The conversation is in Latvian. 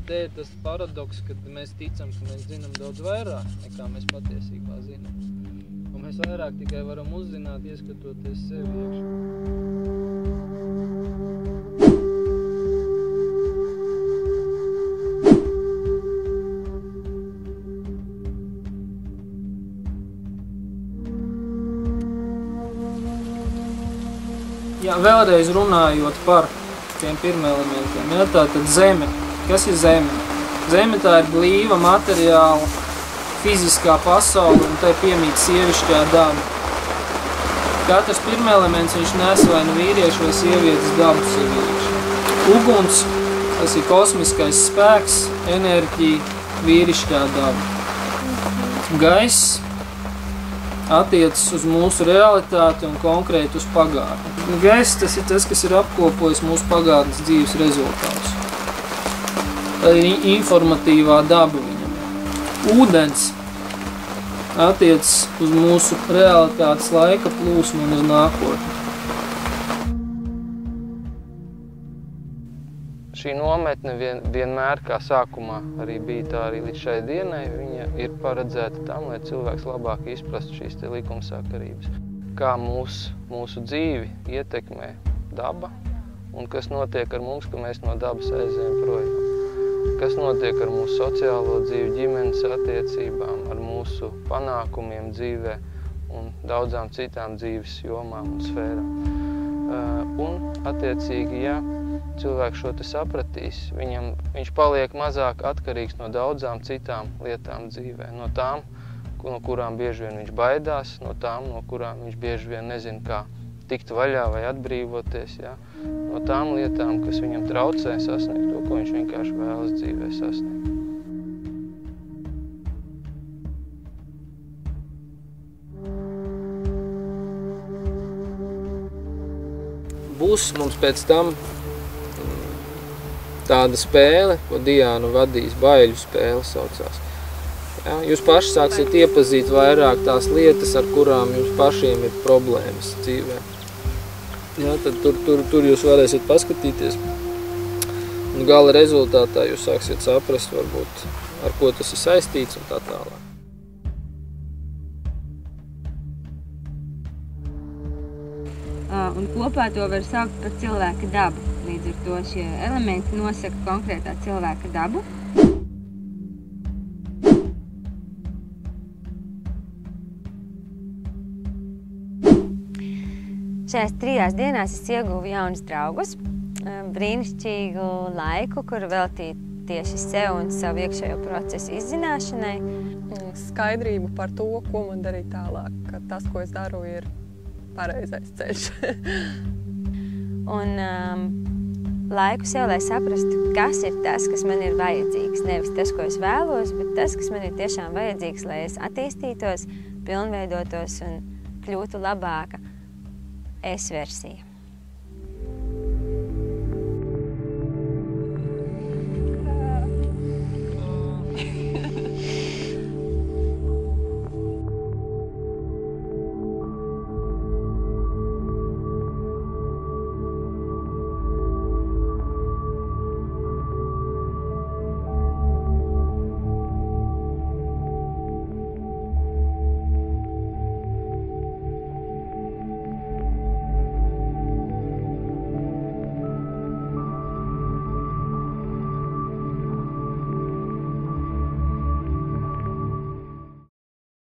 te ir tas paradoks, kad mēs ticam, ka mēs zinām daudz vairāk, nekā mēs patiesībā zinām. Un mēs vairāk tikai varam uzzināt, ieskatoties sevi iekšā. Jā, vēlreiz runājot par tiem pirmelementiem, ja, tātad zeme. Kas ir zeme? Zeme tā ir blīva, materiāla, fiziskā pasaule, un tai piemīt sievišķā daba. Katrs pirmelements viņš nes vai nu vīriešu vai sievietes dabu sieviešu. Uguns, tas ir kosmiskais spēks, enerģija, vīrišķā daba. Gaiss attiecas uz mūsu realitāti un konkrēti uz pagātni. Gaiss tas ir tas, kas ir apkopojis mūsu pagātnes dzīves rezultātus. Tā ir informatīvā daba viņam. Ūdens attiecas uz mūsu realitātes laika plūsmu un uz nākotni. Šī nometne vienmēr, kā sākumā arī bija tā arī līdz šai dienai, viņa ir paredzēta tam, lai cilvēks labāk izprastu šīs te likumsakarības. Kā mūsu dzīvi ietekmē daba un kas notiek ar mums, ka mēs no dabas aizējam projām. Kas notiek ar mūsu sociālo dzīvi, ģimenes attiecībām, ar mūsu panākumiem dzīvē un daudzām citām dzīves jomām un sfērām. Un attiecīgi, ja cilvēks šo te sapratīs, viņš paliek mazāk atkarīgs no daudzām citām lietām dzīvē. No tām, no kurām bieži vien viņš baidās, no tām, no kurām viņš bieži vien nezina, kā tikt vaļā vai atbrīvoties. Ja? No tām lietām, kas viņam traucē sasniegt to, ko viņš vienkārši vēlas dzīvē sasniegt. Būs mums pēc tam tāda spēle, ko Diāna vadīs, baiļu spēle saucās. Ja, jūs paši sāksiet iepazīt vairāk tās lietas, ar kurām jums pašiem ir problēmas dzīvē. Ja, tad tur jūs varēsiet paskatīties. Un gala rezultātā jūs sāksiet saprast, varbūt, ar ko tas ir saistīts un tā tālāk. Un kopā to var saukt par cilvēka dabu. Līdz ar to šie elementi nosaka konkrētā cilvēka dabu. Šajās 3 dienās es ieguvu jaunus draugus, brīnišķīgu laiku, kuru veltīt tieši sev un savu iekšējo procesu izzināšanai. Skaidrību par to, ko man darīt tālāk, ka tas, ko es daru, ir pareizais ceļš. Un laiku sev, lai saprastu, kas ir tas, kas man ir vajadzīgs. Nevis tas, ko es vēlos, bet tas, kas man ir tiešām vajadzīgs, lai es attīstītos, pilnveidotos un kļūtu labāka es-versija.